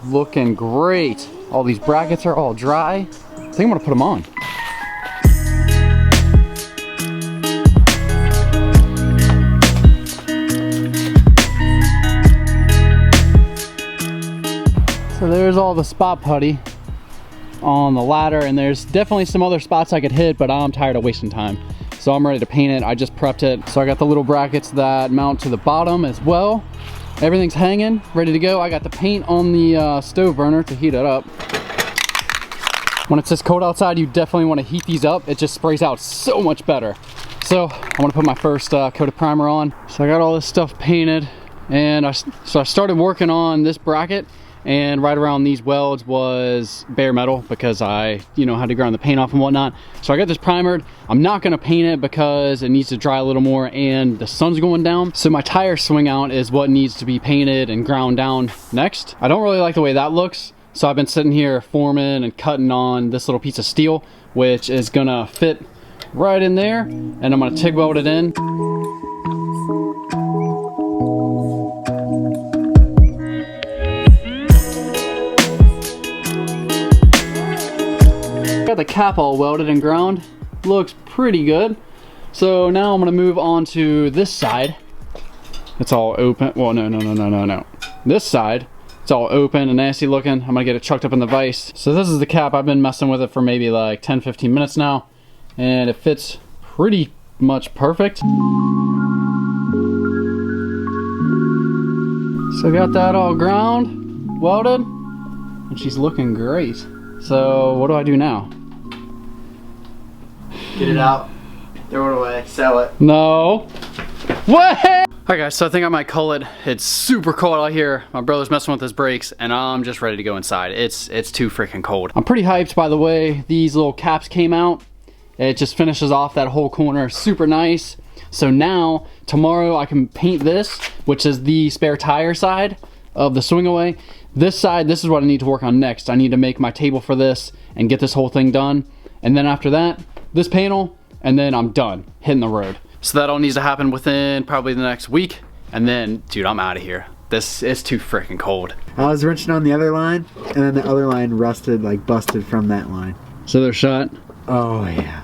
looking great. All these brackets are all dry. I think I'm gonna put them on. So there's all the spot putty on the ladder, and there's definitely some other spots I could hit, but I'm tired of wasting time. So I'm ready to paint it. I just prepped it. So I got the little brackets that mount to the bottom as well. Everything's hanging, ready to go. I got the paint on the stove burner to heat it up. When it's this cold outside, you definitely want to heat these up. It just sprays out so much better. So I want to put my first coat of primer on. So I got all this stuff painted, and I started working on this bracket. And right around these welds was bare metal because I, had to grind the paint off and whatnot. So I got this primered. I'm not gonna paint it because it needs to dry a little more and the sun's going down. So my tire swing out is what needs to be painted and ground down next. I don't really like the way that looks. So I've been sitting here forming and cutting on this little piece of steel, which is gonna fit right in there. And I'm gonna TIG weld it in. Got the cap all welded and ground. Looks pretty good. So now I'm gonna move on to this side. It's all open. Well, no. This side, it's all open and nasty looking. I'm gonna get it chucked up in the vise. So this is the cap. I've been messing with it for maybe like 10-15 minutes now, and it fits pretty much perfect. So got that all ground, welded, and she's looking great. So what do I do now? Get it out, throw it away, sell it. No. What? Alright guys, so I think I might call it. It's super cold out here. My brother's messing with his brakes and I'm just ready to go inside. It's too freaking cold. I'm pretty hyped by the way these little caps came out. It just finishes off that whole corner super nice. So now, tomorrow I can paint this, which is the spare tire side of the swing away. This side, this is what I need to work on next. I need to make my table for this and get this whole thing done. And then after that, this panel, and then I'm done hitting the road. So that all needs to happen within probably the next week. And then, dude, I'm out of here. This is too freaking cold. I was wrenching on the other line, and then the other line rusted, like busted from that line. So they're shut? Oh, yeah.